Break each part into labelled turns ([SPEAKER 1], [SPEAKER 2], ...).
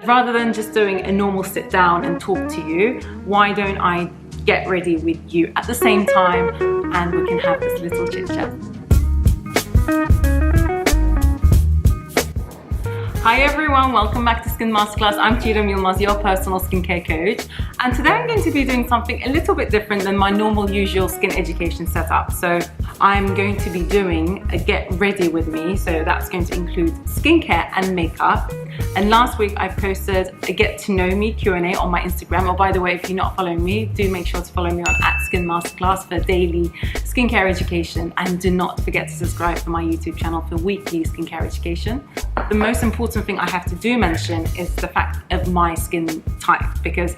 [SPEAKER 1] Rather than just doing a normal sit down and talk to you, why don't I get ready with you at the same time and we can have this little chit chat. Hi everyone, welcome back to Skin Masterclass. I'm Serum, your personal skincare coach. And today I'm going to be doing something a little bit different than my normal usual skin education setup. So I'm going to be doing a get ready with me. So that's going to include skincare and makeup. And last week I posted a get to know me Q&A on my Instagram. Oh, by the way, if you're not following me, do make sure to follow me on @Skin Masterclass for daily skincare education. And do not forget to subscribe to my YouTube channel for weekly skincare education. The most important thing I have to mention is the fact of my skin type, because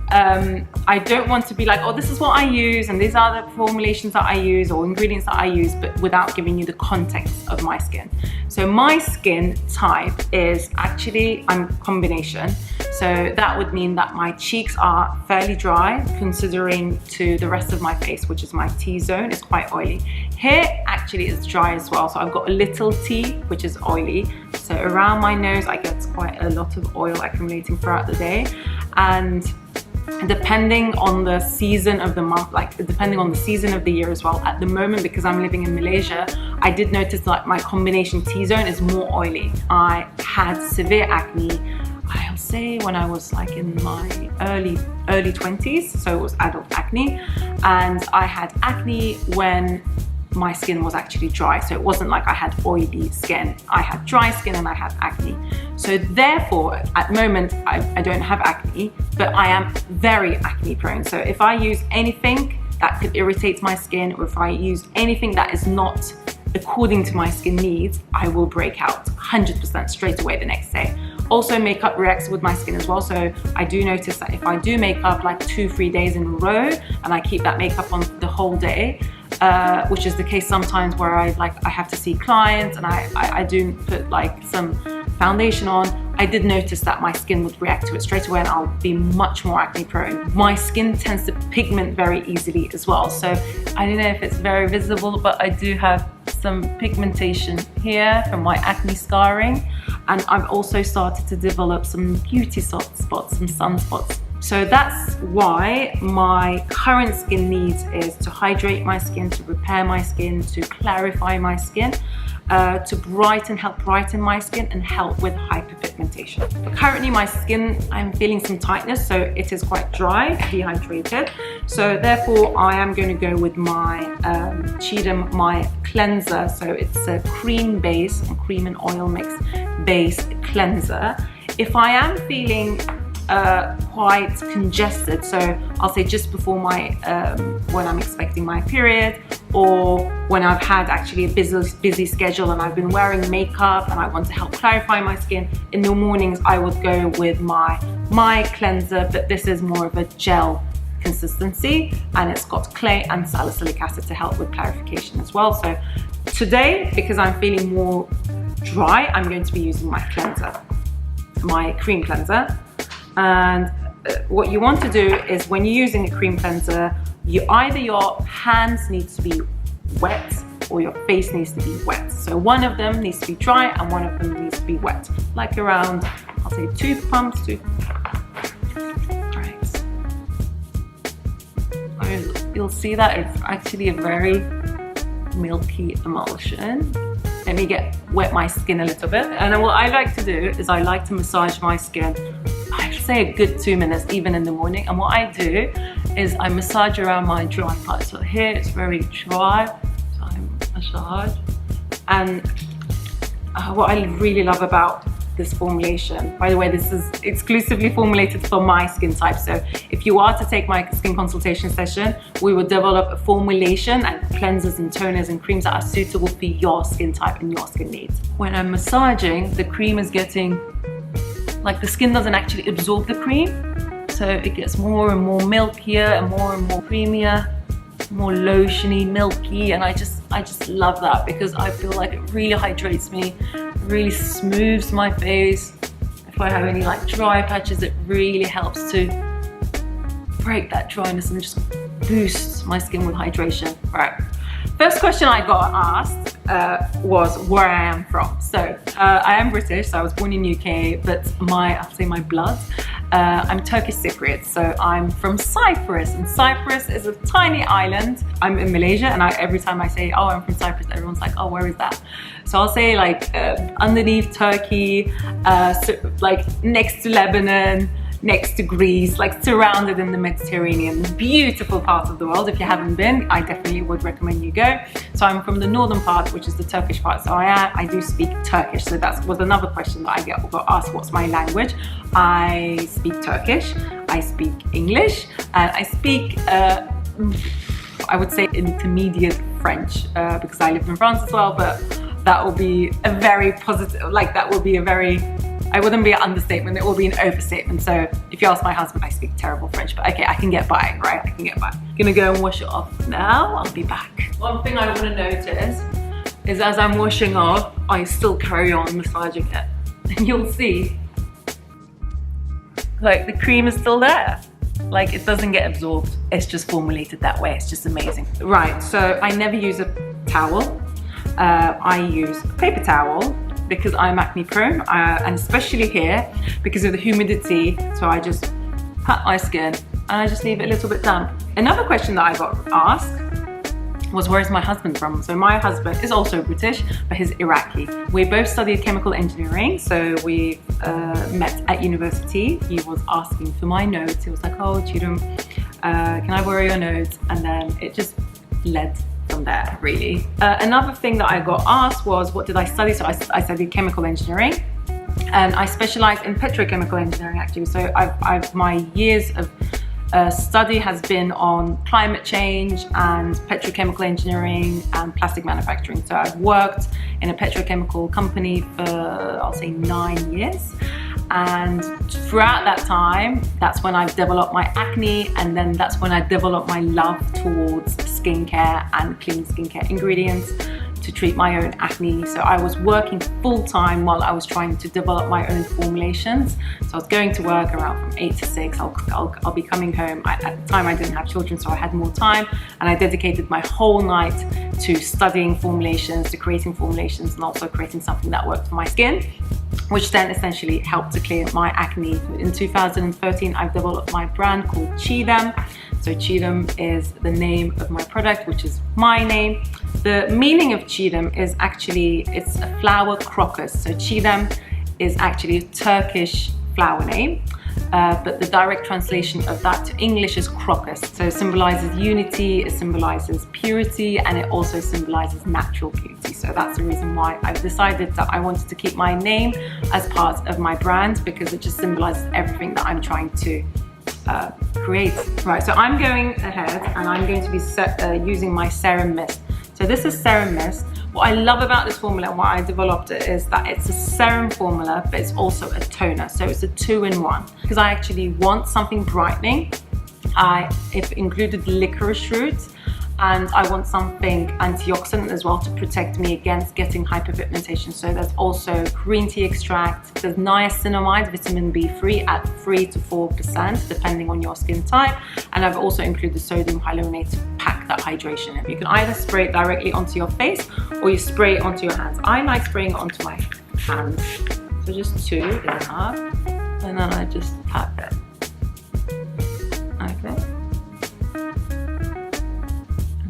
[SPEAKER 1] I don't want to be like, oh, this is what I use and these are the formulations that I use or ingredients that I use, but without giving you the context of my skin. So my skin type is actually, I'm combination. So that would mean that my cheeks are fairly dry, considering to the rest of my face, which is my T-zone, is quite oily. Hair actually is dry as well. So I've got a little T, which is oily. So around my nose, I get quite a lot of oil accumulating throughout the day. And depending on the season of the month, like depending on the season of the year as well, at the moment, because I'm living in Malaysia, I did notice that my combination T-zone is more oily. I had severe acne, I'll say when I was like in my early 20s, so it was adult acne, and I had acne when my skin was actually dry. So it wasn't like I had oily skin, I had dry skin and I had acne. So therefore, at the moment, I don't have acne, but I am very acne prone. So if I use anything that could irritate my skin, or if I use anything that is not according to my skin needs, I will break out 100% straight away the next day. Also, makeup reacts with my skin as well. So I do notice that if I do makeup like 2-3 days in a row and I keep that makeup on the whole day, which is the case sometimes where I have to see clients and I do put like some foundation on, I did notice that my skin would react to it straight away and I'll be much more acne prone. My skin tends to pigment very easily as well. So I don't know if it's very visible, but I do have some pigmentation here from my acne scarring. And I've also started to develop some beauty soft spots, some sunspots. So that's why my current skin needs is to hydrate my skin, to repair my skin, to clarify my skin, to help brighten my skin and help with hyperpigmentation. But currently my skin, I'm feeling some tightness, so it is quite dry, dehydrated. So therefore I am going to go with my Serum, my cleanser. So it's a cream base and cream and oil mix based cleanser. If I am feeling quite congested, so I'll say just before my when I'm expecting my period, or when I've had actually a busy schedule and I've been wearing makeup and I want to help clarify my skin, in the mornings I would go with my cleanser, but this is more of a gel consistency and it's got clay and salicylic acid to help with clarification as well. So today, because I'm feeling more dry, I'm going to be using my cleanser, my cream cleanser. And what you want to do is, when you're using a cream cleanser, either your hands need to be wet or your face needs to be wet. So one of them needs to be dry and one of them needs to be wet. Like around, I'll say 2 pumps. Right. You'll see that it's actually a very milky emulsion. Let me wet my skin a little bit. And what I like to do is I like to massage my skin, I'd say a good 2 minutes, even in the morning. And what I do is I massage around my dry parts. So here it's very dry, so I massage. And what I really love about this formulation, by the way, this is exclusively formulated for my skin type. So if you are to take my skin consultation session, we will develop a formulation and cleansers and toners and creams that are suitable for your skin type and your skin needs. When I'm massaging, the cream is getting, like the skin doesn't actually absorb the cream. So it gets more and more milkier and more creamier, more lotiony, milky, and I just love that, because I feel like it really hydrates me, really smooths my face. If I have any like dry patches, it really helps to break that dryness and just boost my skin with hydration. Right. First question I got asked was where I am from. So I am British, so I was born in UK, but I'll say my blood, I'm Turkish Cypriot, so I'm from Cyprus, and Cyprus is a tiny island. I'm in Malaysia, and every time I say, oh, I'm from Cyprus, everyone's like, oh, where is that? So I'll say like underneath Turkey, like next to Lebanon, next to Greece, like surrounded in the Mediterranean, beautiful part of the world. If you haven't been, I definitely would recommend you go. So I'm from the northern part, which is the Turkish part. So I do speak Turkish. So that was another question that I got asked, what's my language? I speak Turkish, I speak English, and I speak, I would say intermediate French, because I live in France as well, but that will be a very positive, like that will be a very, I wouldn't be an understatement, it will be an overstatement. So if you ask my husband, I speak terrible French, but okay, I can get by, right? I can get by. I'm gonna go and wash it off now, I'll be back. One thing I wanna notice is as I'm washing off, I still carry on massaging it. And you'll see, like the cream is still there. Like it doesn't get absorbed, it's just formulated that way, it's just amazing. Right, so I never use a towel. I use a paper towel because I'm acne prone, and especially here because of the humidity. So I just pat my skin and I just leave it a little bit damp. Another question that I got asked was, where is my husband from? So my husband is also British, but he's Iraqi. We both studied chemical engineering, so we met at university. He was asking for my notes. He was like, oh, Chiram, can I borrow your notes? And then it just led from there, really. Another thing that I got asked was, what did I study? So I studied chemical engineering, and I specialize in petrochemical engineering actually. So my years of study has been on climate change and petrochemical engineering and plastic manufacturing. So I've worked in a petrochemical company for, I'll say, 9 years. And throughout that time, that's when I've developed my acne, and then that's when I developed my love towards skincare and clean skincare ingredients to treat my own acne. So I was working full-time while I was trying to develop my own formulations. So I was going to work around from 8 to 6. I'll be coming home. At the time I didn't have children, so I had more time, and I dedicated my whole night to studying formulations, to creating formulations, and also creating something that worked for my skin, which then essentially helped to clear my acne. In 2013, I've developed my brand called Serum. So Serum is the name of my product, which is my name. The meaning of Serum is actually, it's a flower crocus. So Serum is actually a Turkish flower name, but the direct translation of that to English is crocus. So it symbolizes unity, it symbolizes purity, and it also symbolizes natural beauty. So that's the reason why I've decided that I wanted to keep my name as part of my brand, because it just symbolizes everything that I'm trying to create. Right, so I'm going ahead and I'm going to be using my Serum Mist. So this is Serum Mist. What I love about this formula and why I developed it is that it's a serum formula, but it's also a toner. So it's a 2-in-1, because I actually want something brightening. It included licorice roots, and I want something antioxidant as well to protect me against getting hyperpigmentation. So there's also green tea extract, there's niacinamide, vitamin B3 at 3 to 4% depending on your skin type, and I've also included sodium hyaluronate to pack that hydration in. You can either spray it directly onto your face or you spray it onto your hands. I like spraying it onto my hands, so just 2 is enough, and then I just tap it. Okay.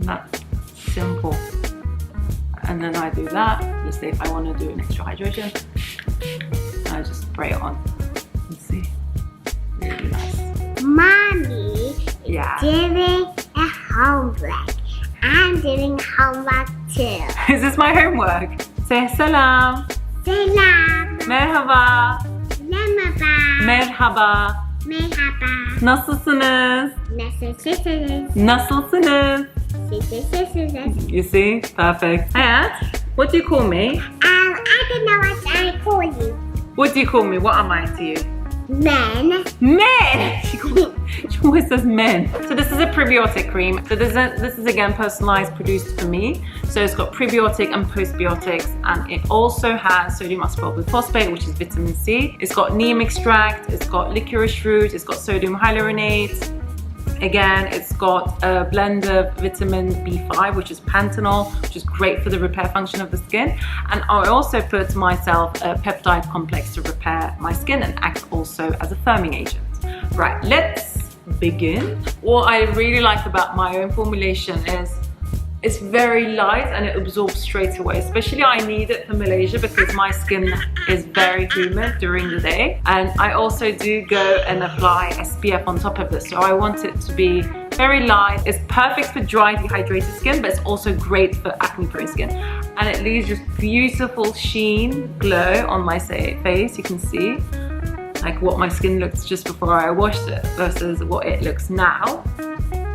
[SPEAKER 1] That's simple. And then I do that. Let's say if I want to do an extra hydration, I just spray it on. Let's see. Really nice.
[SPEAKER 2] Mommy is doing a homework. I'm doing homework too.
[SPEAKER 1] Is this my homework? Say salam.
[SPEAKER 2] Selam.
[SPEAKER 1] Merhaba.
[SPEAKER 2] Merhaba.
[SPEAKER 1] Merhaba.
[SPEAKER 2] Merhaba.
[SPEAKER 1] Nasılsınız?
[SPEAKER 2] Nasılsınız?
[SPEAKER 1] Nasılsınız?
[SPEAKER 2] Nasılsınız?
[SPEAKER 1] You see? Perfect. Hayat, what do you call me?
[SPEAKER 2] I don't know what I call you.
[SPEAKER 1] What do you call me? What am I to you?
[SPEAKER 2] Men.
[SPEAKER 1] Men! She always says men. So this is a prebiotic cream. So this is again personalized, produced for me. So it's got prebiotic and postbiotics, and it also has sodium ascorbyl phosphate, which is vitamin C. It's got neem extract, it's got licorice root, it's got sodium hyaluronate, Again, it's got a blend of vitamin B5, which is panthenol, which is great for the repair function of the skin. And I also put myself a peptide complex to repair my skin and act also as a firming agent. Right, let's begin. What I really like about my own formulation is it's very light and it absorbs straight away. Especially I need it for Malaysia because my skin is very humid during the day. And I also do go and apply SPF on top of this. So I want it to be very light. It's perfect for dry, dehydrated skin, but it's also great for acne prone skin. And it leaves this beautiful sheen, glow on my face. You can see like what my skin looks just before I washed it versus what it looks now.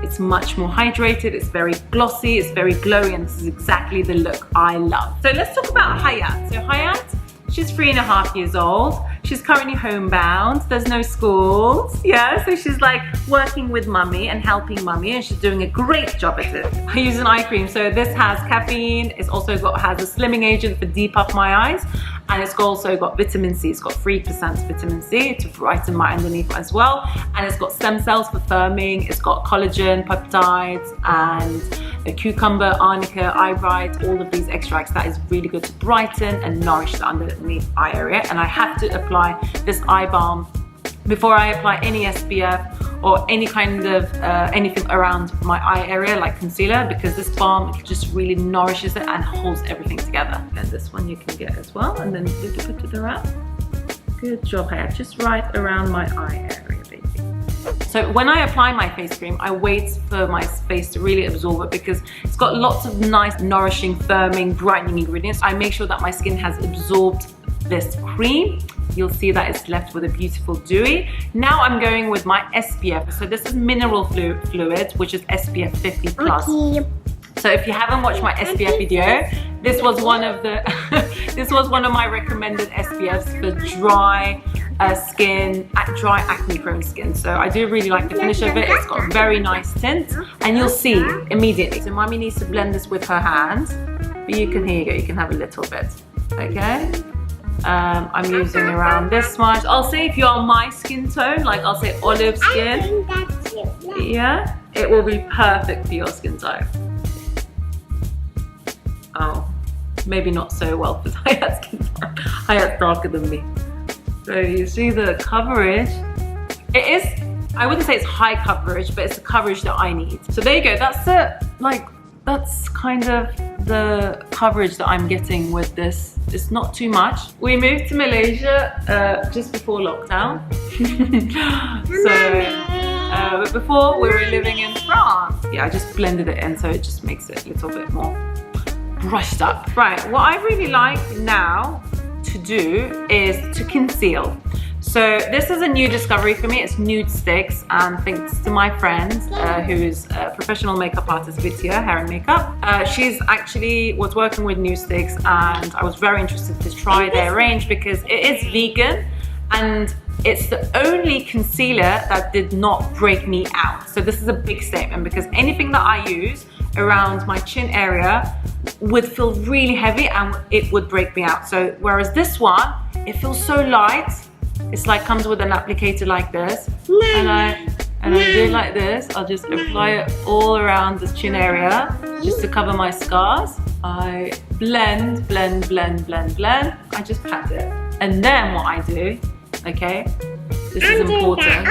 [SPEAKER 1] It's much more hydrated, it's very glossy, it's very glowy, and this is exactly the look I love. So let's talk about Hayat. So Hayat, she's 3.5 years old. She's currently homebound. There's no schools. Yeah, so she's like working with mummy and helping mummy, and she's doing a great job at it. I use an eye cream. So this has caffeine. It's also has a slimming agent for depuff my eyes. And it's also got vitamin C. It's got 3% vitamin C to brighten my underneath as well. And it's got stem cells for firming. It's got collagen, peptides, and the cucumber, arnica, eyebright, all of these extracts. That is really good to brighten and nourish the underneath eye area. And I have to apply this eye balm before I apply any SPF or any kind of anything around my eye area like concealer, because this balm just really nourishes it and holds everything together. And this one you can get as well, and then you can put it around. Good job, Hayat. Just right around my eye area, baby. So when I apply my face cream, I wait for my face to really absorb it because it's got lots of nice, nourishing, firming, brightening ingredients. I make sure that my skin has absorbed this cream. You'll see that it's left with a beautiful dewy. Now I'm going with my SPF. So this is mineral fluid, which is SPF 50 plus.
[SPEAKER 2] Okay.
[SPEAKER 1] So if you haven't watched my SPF video, this was one of the this was one of my recommended SPFs for dry skin, dry acne prone skin. So I do really like the finish of it. It's got a very nice tint, and you'll see immediately. So mommy needs to blend this with her hands, but you can, here you go, you can have a little bit, okay? I'm using around this much. I'll say if you're my skin tone, like I'll say olive skin,
[SPEAKER 2] I think that's it.
[SPEAKER 1] yeah, it will be perfect for your skin type. Oh, maybe not so well for Hayat's skin type. Hayat's darker than me. So you see the coverage. It is, I wouldn't say it's high coverage, but it's the coverage that I need. So there you go, that's it. Like, that's kind of the coverage that I'm getting with this. It's not too much. We moved to Malaysia just before lockdown. But before we were living in France. Yeah, I just blended it in so it just makes it a little bit more brushed up. Right, what I really like now to do is to conceal. So this is a new discovery for me. It's nude sticks, and thanks to my friend who's a professional makeup artist, Vidya, hair and makeup. She's actually was working with nude sticks, and I was very interested to try their range because it is vegan and it's the only concealer that did not break me out. So this is a big statement because anything that I use around my chin area would feel really heavy and it would break me out. So whereas this one, it feels so light. It's like comes with an applicator like this, and I do it like this. I'll just apply it all around this chin area just to cover my scars. I blend, blend, blend, blend, blend. I just pat it, and then what I do, okay, this is important.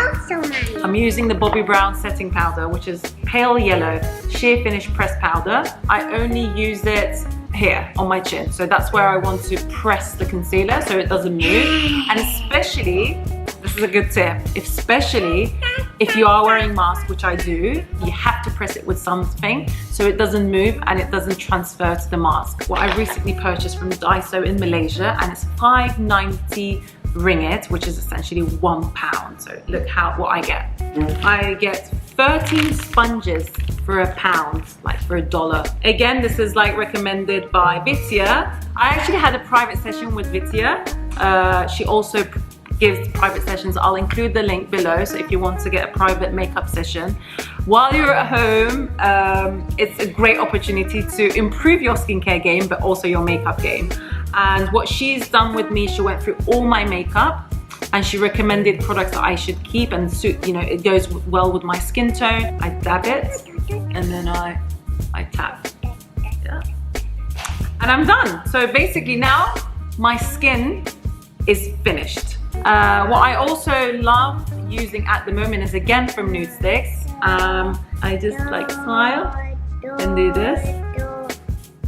[SPEAKER 1] I'm using the Bobbi Brown setting powder, which is pale yellow sheer finish pressed powder. I only use it here on my chin, so that's where I want to press the concealer so it doesn't move. And especially, this is a good tip, especially if you are wearing mask, which I do, you have to press it with something so it doesn't move and it doesn't transfer to the mask. What I recently purchased from Daiso in Malaysia, and it's 590 ringgit, which is essentially £1. So look what I get. I get 13 sponges for £1, like for $1. Again, this is like recommended by Vidya. I actually had a private session with Vidya. She also gives private sessions. I'll include the link below, so if you want to get a private makeup session while you're at home, it's a great opportunity to improve your skincare game but also your makeup game. And what she's done with me, she went through all my makeup and she recommended products that I should keep and suit, you know, it goes well with my skin tone. I dab it and then I tap. Yeah. And I'm done. So basically now my skin is finished. What I also love using at the moment is again from Nude Sticks. I just like smile and do this.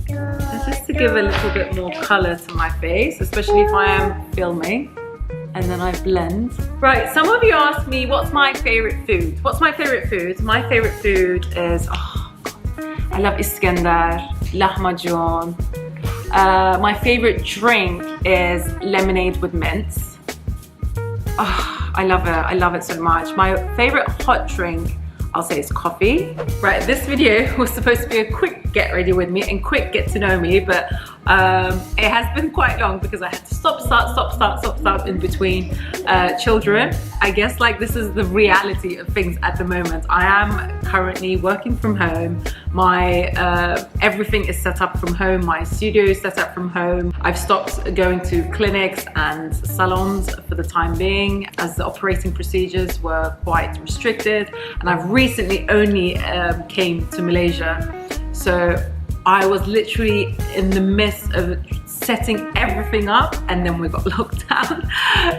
[SPEAKER 1] It's just to give a little bit more color to my face, especially if I am filming. And then I blend. Right, some of you asked me what's my favorite food. What's my favorite food? My favorite food is, oh God, I love Iskandar, lahmacun. My favorite drink is lemonade with mints. Oh, I love it so much. My favorite hot drink, I'll say, is coffee. Right, this video was supposed to be a quick get ready with me and quick get to know me, but it has been quite long because I had to stop in between children. I guess like this is the reality of things at the moment. I am currently working from home. My everything is set up from home. My studio is set up from home. I've stopped going to clinics and salons for the time being as the operating procedures were quite restricted, and I've recently only came to Malaysia. So I was literally in the midst of setting everything up and then we got locked down.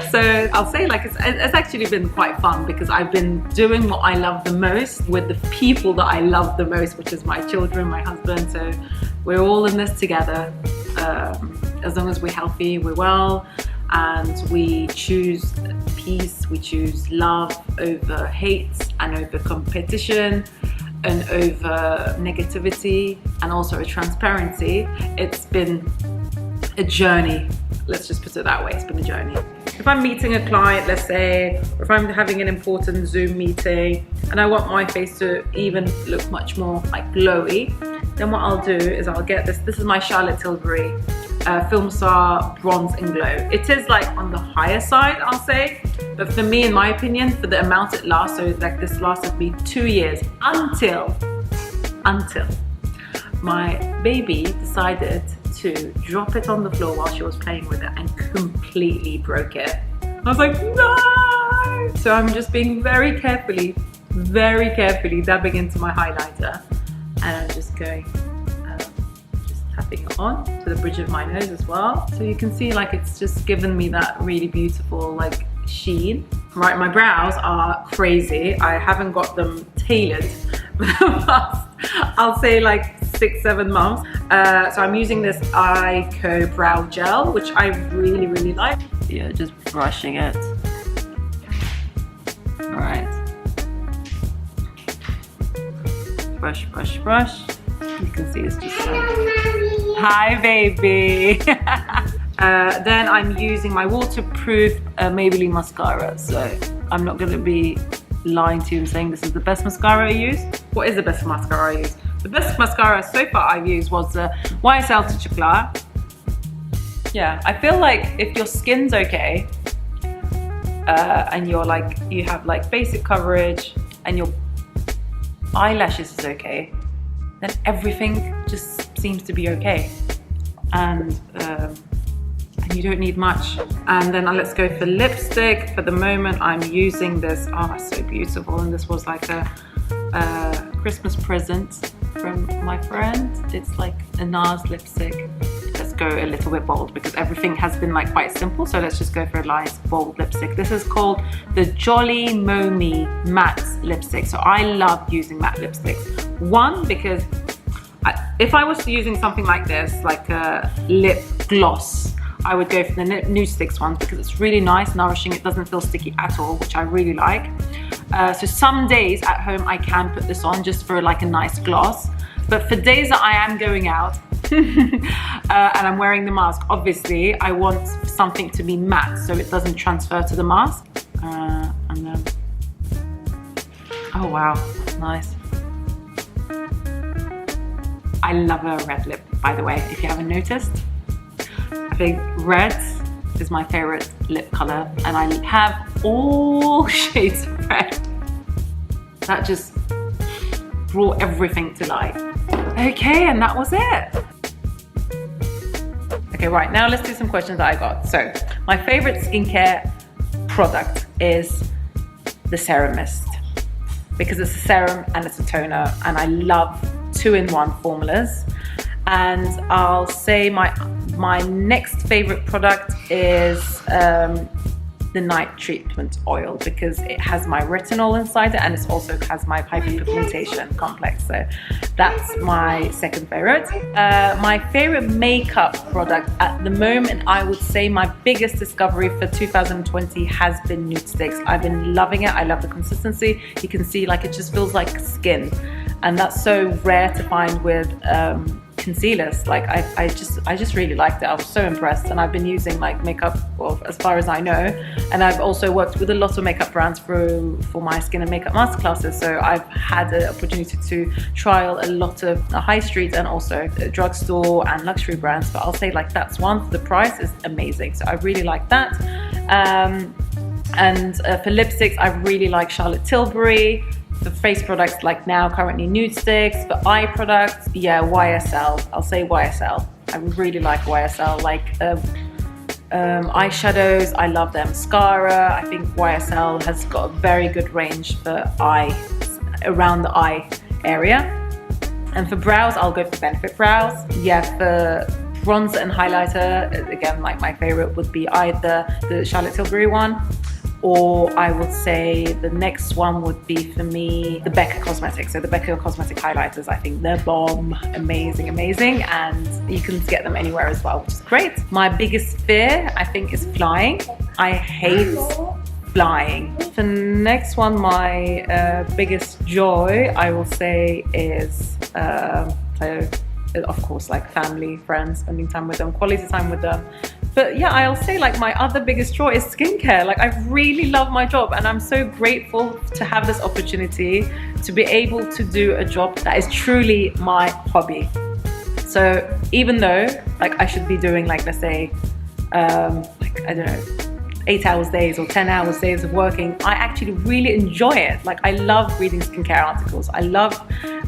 [SPEAKER 1] So I'll say like it's actually been quite fun because I've been doing what I love the most with the people that I love the most, which is my children, my husband. So we're all in this together. As long as we're healthy, we're well, and we choose peace, we choose love over hate and over competition and over negativity and also a transparency. It's been a journey. Let's just put it that way. It's been a journey. If I'm meeting a client, let's say, or if I'm having an important Zoom meeting and I want my face to even look much more like glowy, then what I'll do is I'll get this. This is my Charlotte Tilbury Film Star Bronze and Glow. It is like on the higher side, I'll say, but for me, in my opinion, for the amount it lasts, so like this lasted me 2 years until my baby decided to drop it on the floor while she was playing with it and completely broke it. I was like, no! So I'm just being very carefully dabbing into my highlighter, and I'm just going, just tapping it on to the bridge of my nose as well. So you can see like it's just given me that really beautiful like sheen. Right, my brows are crazy. I haven't got them tailored for the past, I'll say like 6-7 months. So I'm using this Ico brow gel, which I really like. Yeah, just brushing it. All right. Brush. You can see it's just like, hi baby. Then I'm using my waterproof Maybelline mascara. So I'm not gonna be lying to you and saying this is the best mascara I use. What is the best mascara I use? The best mascara so far I've used was the YSL Chocolate. Yeah, I feel like if your skin's okay, and you're like, you have like basic coverage and your eyelashes is okay, then everything just seems to be okay. And you don't need much. And then let's go for lipstick. For the moment, I'm using this. Oh, it's so beautiful. And this was like a Christmas present from my friend. It's like a NARS lipstick. Let's go a little bit bold because everything has been like quite simple. So let's just go for a nice bold lipstick. This is called the Jolly Momi Matte Lipstick. So I love using matte lipsticks. One, because if I was using something like this, like a lip gloss, I would go for the Nude Sticks ones because it's really nice, nourishing. It doesn't feel sticky at all, which I really like. So some days at home I can put this on just for like a nice gloss. But for days that I am going out and I'm wearing the mask, obviously I want something to be matte so it doesn't transfer to the mask. And then, oh wow, nice. I love a red lip, by the way, if you haven't noticed. I think red is my favorite lip color, and I have all shades of red. That just brought everything to life. Okay, and that was it. Okay, right, now let's do some questions that I got. So, my favorite skincare product is the Serum Mist, because it's a serum and it's a toner, and I love 2-in-1 formulas. And I'll say my next favorite product is the night treatment oil, because it has my retinol inside it, and it also has my hyperpigmentation complex. So that's my second favorite. My favorite makeup product at the moment, I would say my biggest discovery for 2020 has been nude sticks. I've been loving it. I love the consistency. You can see, like, it just feels like skin, and that's so rare to find with concealers. Like, I just really liked it. I was so impressed, and I've been using like makeup, well, as far as I know, and I've also worked with a lot of makeup brands for my skin and makeup masterclasses, so I've had the opportunity to trial a lot of high street and also drugstore and luxury brands. But I'll say, like, that's one. The price is amazing, so I really like that. And for lipsticks, I really like Charlotte Tilbury. For face products, like now currently nude sticks. For eye products, yeah, YSL. I'll say YSL. I really like YSL. Like eyeshadows, I love their mascara. I think YSL has got a very good range for around the eye area. And for brows, I'll go for Benefit Brows. Yeah, for bronzer and highlighter, again, like my favorite would be either the Charlotte Tilbury one, or I would say the next one would be for me the Becca Cosmetic. So the Becca Cosmetic highlighters, I think they're bomb, amazing, and you can get them anywhere as well, which is great. My biggest fear, I think, is flying. I hate flying. The next one, my biggest joy, I will say, is of course, like family, friends, spending time with them, quality time with them. But yeah, I'll say, like, my other biggest joy is skincare. Like, I really love my job, and I'm so grateful to have this opportunity to be able to do a job that is truly my hobby. So even though, like, I should be doing, like, let's say, like, I don't know, 8 hours days or 10 hours days of working, I actually really enjoy it. Like, I love reading skincare articles. I love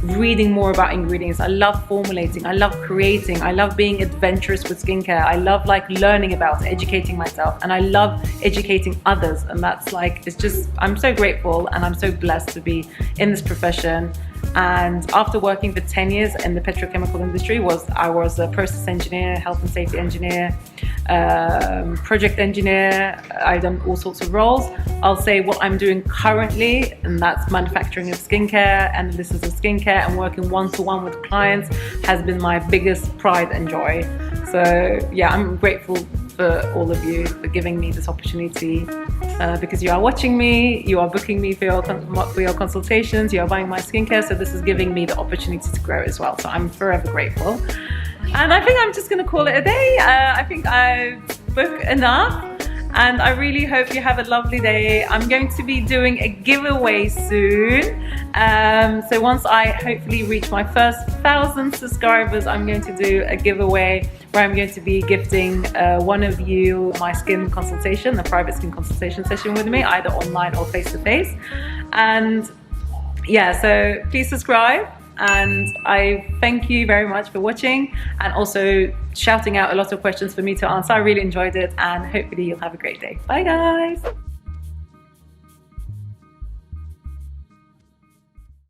[SPEAKER 1] reading more about ingredients. I love formulating. I love creating. I love being adventurous with skincare. I love, like, learning about it, educating myself, and I love educating others. And that's, like, it's just, I'm so grateful and I'm so blessed to be in this profession. And after working for 10 years in the petrochemical industry, I was a process engineer, health and safety engineer, project engineer. I've done all sorts of roles. I'll say what I'm doing currently, and that's manufacturing of skincare, analysis of skincare, and working one-to-one with clients has been my biggest pride and joy. So yeah, I'm grateful for all of you for giving me this opportunity, because you are watching me, you are booking me for your consultations, you are buying my skincare, so this is giving me the opportunity to grow as well. So I'm forever grateful. And I think I'm just going to call it a day. I think I've spoken enough, and I really hope you have a lovely day. I'm going to be doing a giveaway soon. So once I hopefully reach my first 1,000 subscribers, I'm going to do a giveaway where I'm going to be gifting one of you my skin consultation, a private skin consultation session with me, either online or face-to-face. And yeah, so please subscribe. And I thank you very much for watching and also shouting out a lot of questions for me to answer. I really enjoyed it, and hopefully you'll have a great day. Bye guys.